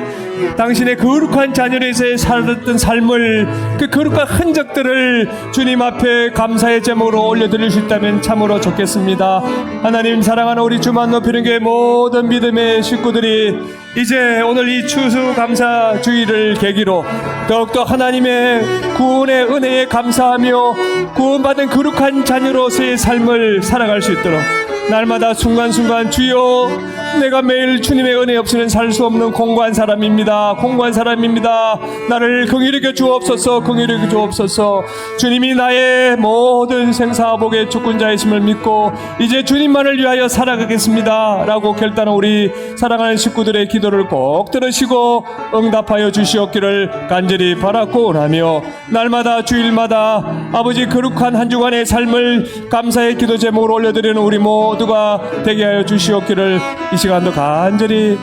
당신의 거룩한 자녀에서 살았던 삶을, 그 거룩한 흔적들을 주님 앞에 감사의 제목으로 올려드릴 수 있다면 참으로 좋겠습니다. 하나님, 사랑하는 우리 주만 높이는 게 모든 믿음의 식구들이 이제 오늘 이 추수감사 주일을 계기로 더욱더 하나님의 구원의 은혜에 감사하며 구원받은 거룩한 자녀로서의 삶을 살아갈 수 있도록 날마다 순간순간 주여, 내가 매일 주님의 은혜 없이는 살 수 없는 공고한 사람입니다. 나를 긍휼히 여겨 주옵소서. 주님이 나의 모든 생사복의 주권자이심을 믿고 이제 주님만을 위하여 살아가겠습니다 라고 결단한 우리 사랑하는 식구들의 기도를 꼭 들으시고 응답하여 주시옵기를 간절히 바라고 원하며, 날마다 주일마다 아버지 거룩한 한 주간의 삶을 감사의 기도 제목으로 올려드리는 우리 모두가 되게 하여 주시옵기를 이 시간도 간절히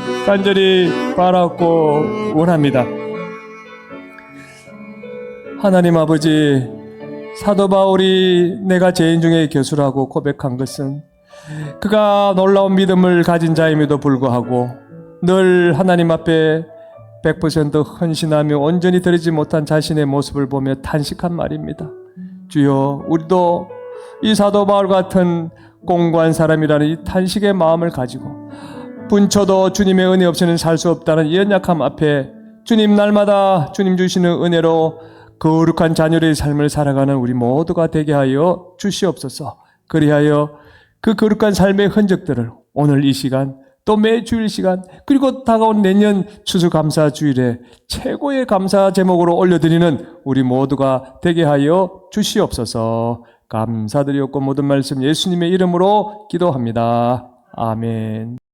바라고 원합니다. 하나님 아버지, 사도 바울이 내가 죄인 중에 교수라고 고백한 것은 그가 놀라운 믿음을 가진 자임에도 불구하고 늘 하나님 앞에 100% 헌신하며 온전히 드리지 못한 자신의 모습을 보며 탄식한 말입니다. 주여, 우리도 이 사도 바울 같은 공고한 사람이라는 이 탄식의 마음을 가지고 분초도 주님의 은혜 없이는 살 수 없다는 이 연약함 앞에 주님, 날마다 주님 주시는 은혜로 거룩한 자녀의 삶을 살아가는 우리 모두가 되게 하여 주시옵소서. 그리하여 그 거룩한 삶의 흔적들을 오늘 이 시간, 또 매 주일 시간, 그리고 다가온 내년 추수감사 주일에 최고의 감사 제목으로 올려드리는 우리 모두가 되게 하여 주시옵소서. 감사드리옵고 모든 말씀 예수님의 이름으로 기도합니다. 아멘.